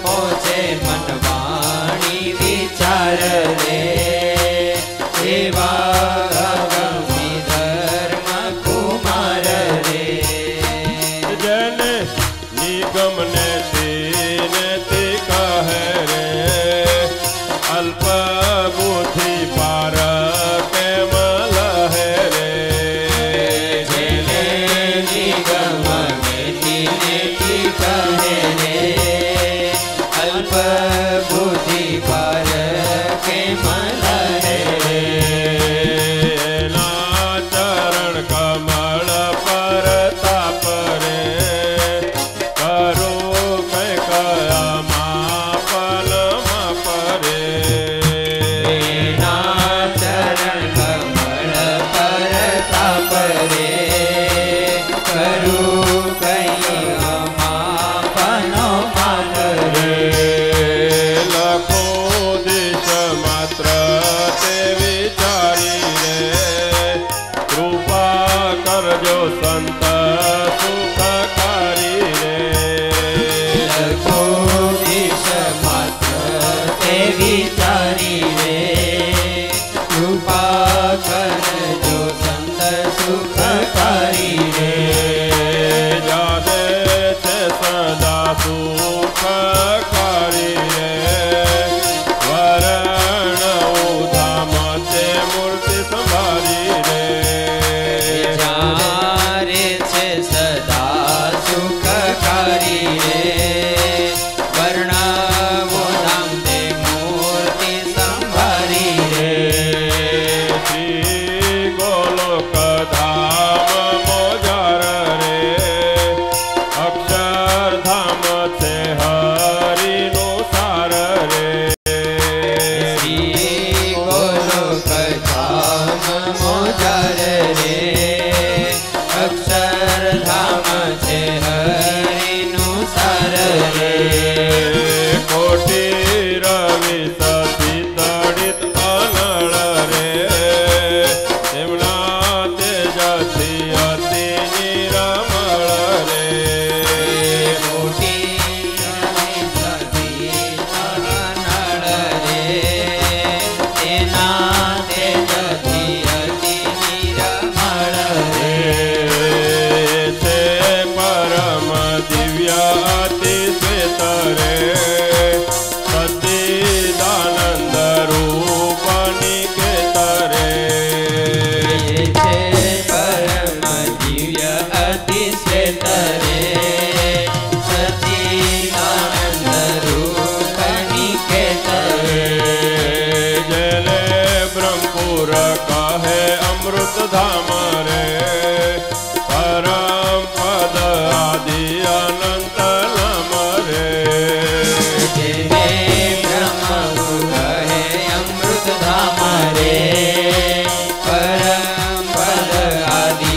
પહોંચે મન વાણી વિચાર રે એવા અગમી ધર્મ કુમાર રે જેને નિગમ ને તે કહે રે અલ્પ બુદ્ધિ પાર કેમ લહે રે જેને નિગમ કહે રે અલ્પ બુદ્ધિ પર કેમ લહે ના ચરણ કમળ પર તાપ રે કરો કંઈક માપન માપ રે ના ચરણ કમળ પર તાપ રે કરું કઈ માપનો માપ રે લખો દેશ માત્ર તે વિચારી રે કૃપા કરજો સંત સુખકારી રે લખો દેશ માત્ર તે વિચારી રે કૃપા કરજો સંત સુખકારી રે જાદે છે સદા સુખકારી રે વરણ ઉધામ તે મૂર્તિ સંભાળી રે જારે છે સદા સુખકારી રે વર્ણવો નામ તે મૂર્તિ સંભાળી રે શ્રી ગોલોક ધામ મોજાર રે અક્ષરધામ છે હરિનું સાર રે શ્રી ગોલોક ધામ મોજાર રે અક્ષરધામ છે હરિનું સાર રે કોટી રવિ સતી તડિત અનળ રે તેમના તેજથી અતિ નિરમળ રે મોટી સતી અનળ રે તેના તેજથી અતિ નિરમળ રે તે પરમ દિવ્ય અતિ શ્વેત રે સચ્ચિદાનંદ રૂપ નિકેત રે છે પરમ દિવ્ય અતિ શ્વેત રે સચ્ચિદાનંદ રૂપ નિકેત રે જેને બ્રહ્મપુર કહે અમૃત ધામ રે પરમ પદ આદિ અનંત નામ રે જેને બ્રહ્મપુર કહે અમૃત ધામ રે પરમ પદ આદિ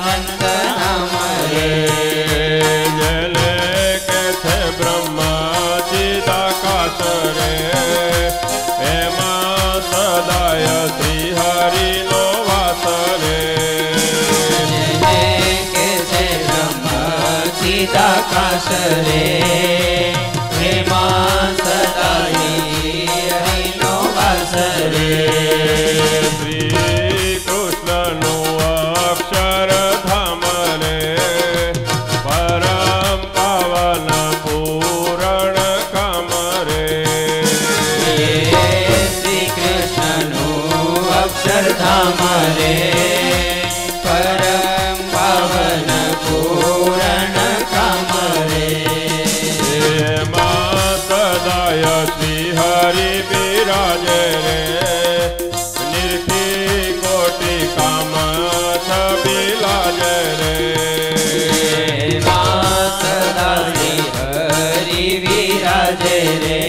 અનંત નામ રે જેને કે છે બ્રહ્મા ચિદાકાશ રે એમાં સદાય શ્રી હરિનો વાસ રે જેને કે છે બ્રહ્મ ચિદાકાશ રે પ્રેમા સદાય હરિનો વાસ રે શ્રી કૃષ્ણનું અક્ષરધામ રે પરમ પાવન પૂરણ કામ રે શ્રી કૃષ્ણનું અક્ષરધામ રે પરમ પાવન પૂરણ કામ રે એમાં સદાય શ્રી હરિ બિરાજે રે નિર્ખી કોટી કામ છબિલાજે રે સદા શ્રી હરિ વિરાજે રે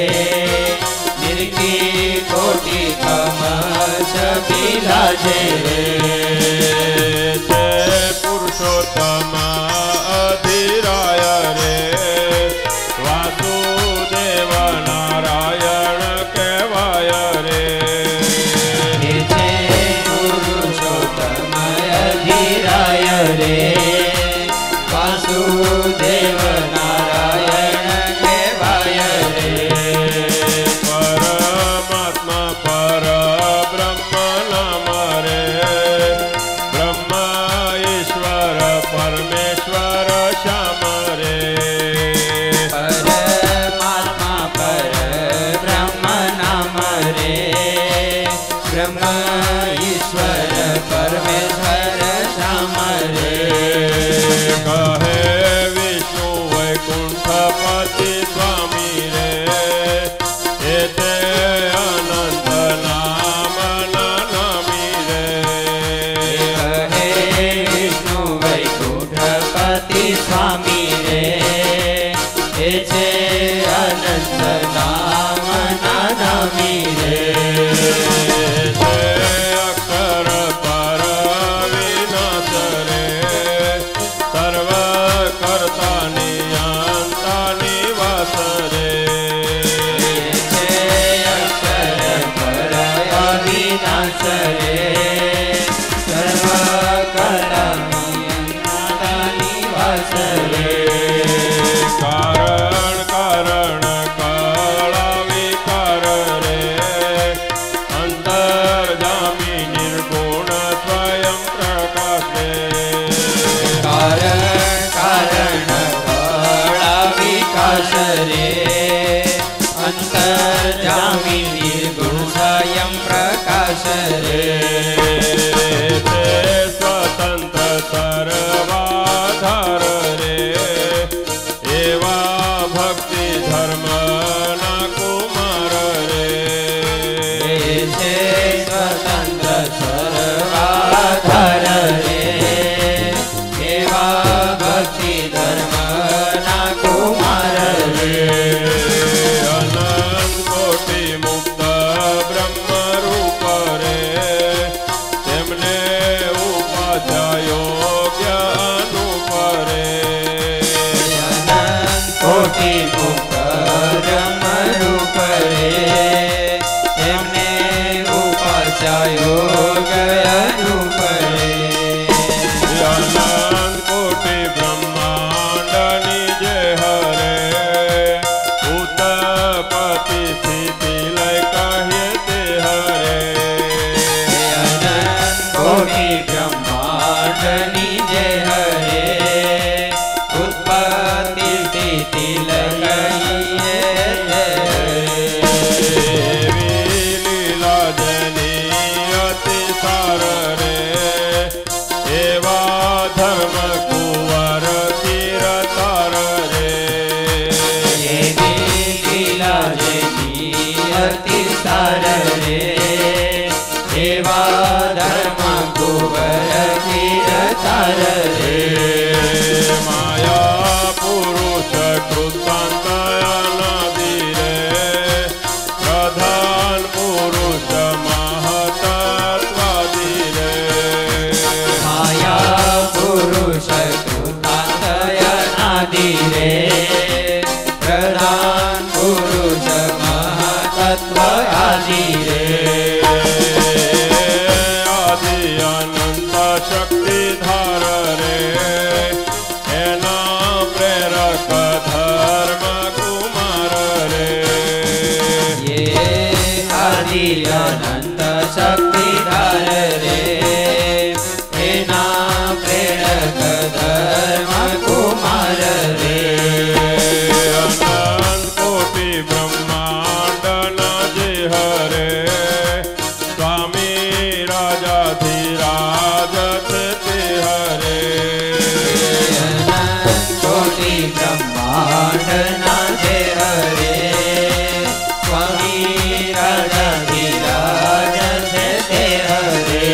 નિર્કી કોટી કમચ બિરાજે રે તે પુરુષોત્તમ અધિરાય રે વાસુદેવ નારાયણ કહેવાય રે છે પુરુષોત્તમ અધિરાય રે વાસુદેવ નારાયણ એ છે અનંત નામ નામી રે અક્ષર પર વિનાશ રે સર્વ કરતા નિયંતા નિવાસ રે અક્ષર પર અવિનાશ રે સર્વ કરતા નિયંતા નિવાસ રે કારણ કારણ કળા વિકાર રે અંતર્જામી નિર્ગુણ સ્વયં પ્રકાશ રે કારણ કારણ કળા વિકાસ રે અંતર્જામી નિર્ગુણ સ્વયં પ્રકાશ રે તે સ્વતંત્ર સર્વાધાર રે એવા ભક્તિ ધર્મ ના કુમાર રે છે સ્વતંત્ર સર્વાધાર રે એવા ભક્તિ ધર્મ ના કુમાર રે અનંત કોટી મુક્ત બ્રહ્મ રૂપ રે તેમને ઉપાધ્યાયોગ્ય અનુપ રે કોટી મુક્ત બ્રહ્મ રૂપ રે એમને ઉપાચાયો ગયરૂપ રે અનંત કોટી બ્રહ્માંડ નિજે હરે ઉત્પત્તિ સ્થિતિ લય કહીએ તે હરે કોટી બ્રહ્માંડ નિજે હરે ઉત્પત્તિ સ્થિતિ લઈએ એવી લીલા જેની અતિ સાર રે એવા ધર્મ કુંવર તીરતાર રે એવી લીલા જેની અતિ સાર રે એવા ધર્મ કુંવર કીર્તાર રે માયા પુરુષ કૃતાંત અનાદિ રે પ્રધાન પુરુષ મહતત્વાદિ રે માયા પુરુષ કૃતાંતયનાદિ રે પ્રધાન પુરુષ મહતત્વ આદિ રે આદિ અનંત શક્તિધાર રે એના પ્રેરક ધર્મ કુમાર રે ये आदि अनंत शक्तिधर रे एना प्रेरक धर्म कुमार रे અનંત કોટી બ્રહ્માંડ ના જે હરે સ્વામી રાજાધિરાજ છે તે હરે कोटि ब्रह्मांड ना जे हरे स्वामी राजा धीराज से ते हरे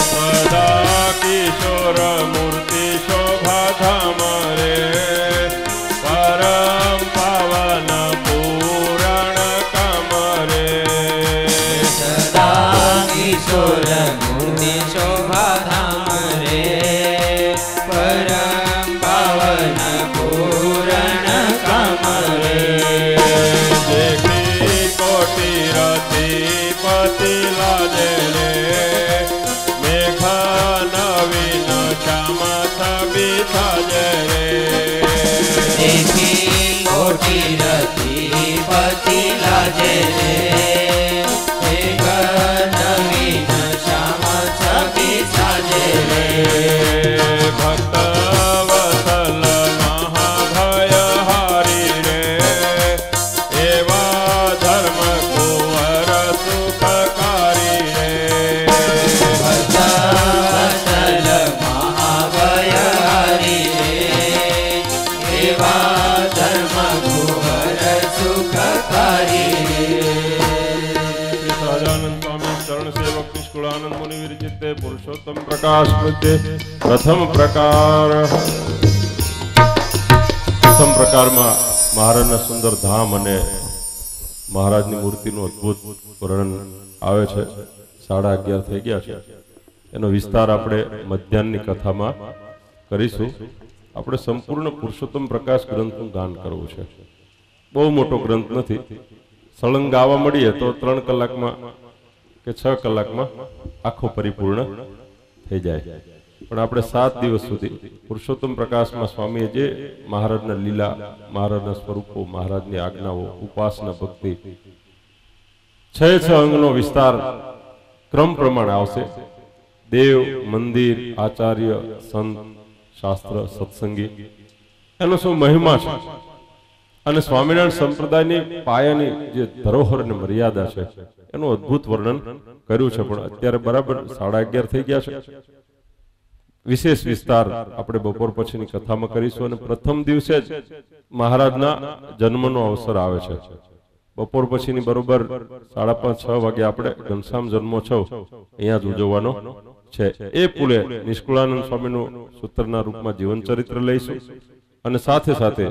સદા કિશોર મૂર્તિ શોભા ધામ રે પરમ પાવન પૂરણ કામ રે सदा किशोर मूर्ति शोभा धाम रे परम पावन पूरण काम रे દેખી કોટી રતિપતિ લાજે રે મેઘ નવીન શ્યામ છબી થાજે રે देखी कोटि रतिपति लाजे रे एक नवीन श्याम छवि साजे रे ભક્ત વત્સલ મહાભય હારી રે એવા ધર્મ કુંવર સુખકારી રે भक्तवत्सल महाभय हरि रे एवा धर्म कुंवर सुखकारी સહજાનંદ સ્વામી ચરણ સેવક નિષ્કુળાનંદ મુનિ વિરચિતે પુરુષોત્તમ પ્રકાશ પ્રત્યે પ્રથમ પ્રકાર પ્રથમ પ્રકારમાં મહારાજના સુંદર ધામ અને મહારાજની મૂર્તિનું અદ્ભુત વર્ણન આવે છે. 11:30 થઈ ગયા છે. એનો વિસ્તાર આપણે મધ્યાહનની કથામાં કરીશું. આપણે સંપૂર્ણ પુરુષોત્તમ પ્રકાશ ગ્રંથનું ગાન કરવું છે. બહુ મોટો ગ્રંથ નથી. સળંગ ગાવા મળીએ તો 3 કલાકમાં કે 6 કલાકમાં આખો પરિપૂર્ણ થઈ જાય. પણ આપણે 7 દિવસ સુધી પુરુષોત્તમ પ્રકાશમાં સ્વામીએ જે મહારાજના લીલા, મહારાજના સ્વરૂપો, મહારાજની આજ્ઞાઓ, ઉપાસના, ભક્તિ 6 અંગનો વિસ્તાર ક્રમ પ્રમાણે આવશે. દેવ, મંદિર, આચાર્ય, સંત, શાસ્ત્ર, સત્સંગી એનો શું મહિમા છે અને સ્વામિનારાયણ સંપ્રદાયની પાયાની જે ધરોહર અને મર્યાદા છે એનું અદ્ભુત વર્ણન કર્યું છે. પણ અત્યારે બરાબર 11:30 થઈ ગયા છે. વિશેષ વિસ્તાર આપણે બપોર પછીની કથામાં કરીશું અને પ્રથમ દિવસે જ મહારાજના જન્મનો અવસર આવે છે. બપોર પછીની બરોબર 5:30-6 વાગે આપણે ઘનશ્યામ જન્મોત્સવ અહીંયા જ ઉજવવાનો છે. એ પૂલે નિષ્કુળાનંદ સ્વામીનું સૂત્રના રૂપમાં જીવન ચરિત્ર લઈશું અને સાથે સાથે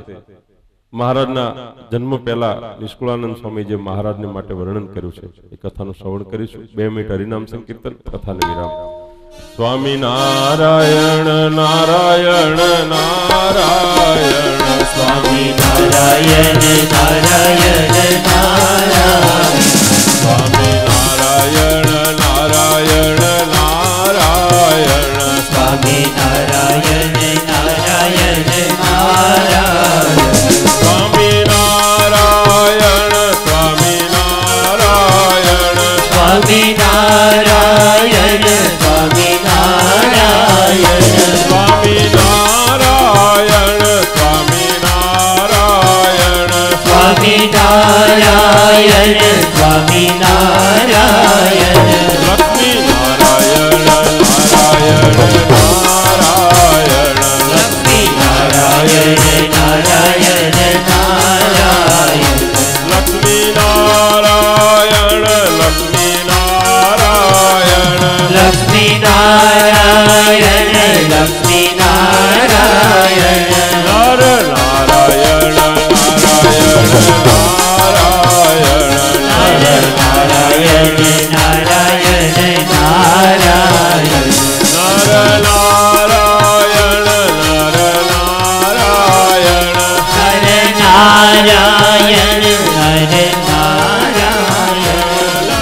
મહારાજના જન્મ પહેલા નિષ્કુળાનંદ સ્વામી જે મહારાજને માટે વર્ણન કર્યું છે એ કથાનું શ્રવણ કરીશું. 2 મિનિટ હરિનામ સંકીર્તન, કથાને વિરામ. સ્વામી નારાયણ નારાયણ નારાયણ, સ્વામી નારાયણ નારાયણ નારાયણ, સ્વામી નારાયણ નારાયણ નારાયણ, સ્વામી નારાયણ નારાયણ નારાયણ, સ્વામી નારાયણ સ્વામી નારાયણ, સ્વામી નારાયણ સ્વામી નારાયણ, સ્વામી નારાયણ સ્વામી નારાયણ, સ્વામી નારાયણ સ્વામી નારાયણ, લક્ષ્મી નારાયણ નારાયણ નારાયણ, લક્ષ્મી નારાયણ નારાયણ નારાયણ, લક્ષ્મી નારાયણ લક્ષ્મી નારાયણ, લક્ષ્મી નારાયણ લક્ષ્મી નારાયણ, નર નારાયણ નારાયણ નારાયણ, નર નારાયણ નારાયણ નારાયણ, નર નારાયણ નર નારાયણ, હર નારાયણ હર નારાયણ, નર નારાયણ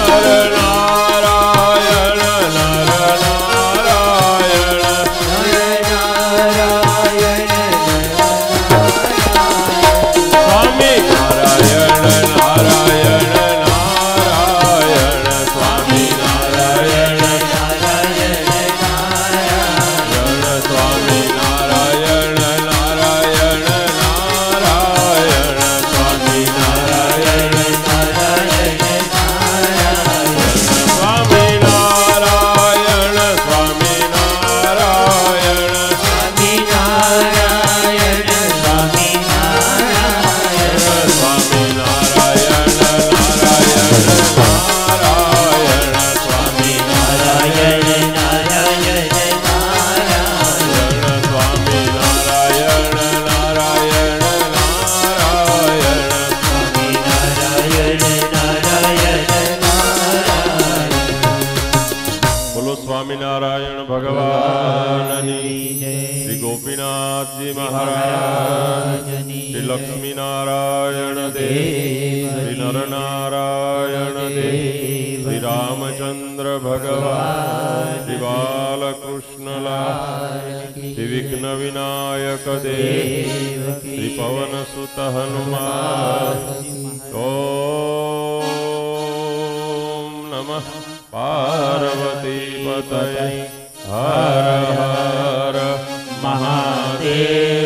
નર નારાયણ, સ્વામી નારાયણ નારાયણ નારાયણ, સ્વામી નારાયણ સ્વામી નારાયણ નારાયણ નારાયણ, સ્વામી નારાયણ સ્વામી નારાયણ સ્વામી નારાયણ, સ્વામી નારાયણ સ્વામી નારાયણ, સ્વામી નારાયણ નારાયણ નારાયણ, સ્વામી નારાયણ નારાયણ નારાયણ, સ્વામી નારાયણ નારાયણ નારાયણ, સ્વામી નારાયણ નારાયણ નારાયણ. બોલો સ્વામિનારાયણ ભગવાનની, શ્રી ગોપીનાથજી મહારાજ, શ્રી લક્ષ્મીનારાયણ દેવ, શ્રી નરનારાયણ દેવ, શ્રી રામચંદ્ર ભગવાન, શ્રી બાલકૃષ્ણલાલ, શ્રી વિઘ્ન વિનાયક દેવ, શ્રી પવન સુત હનુમાન. ઓમ નમઃ પાર્વતી પતય હર હર મહાદેવ.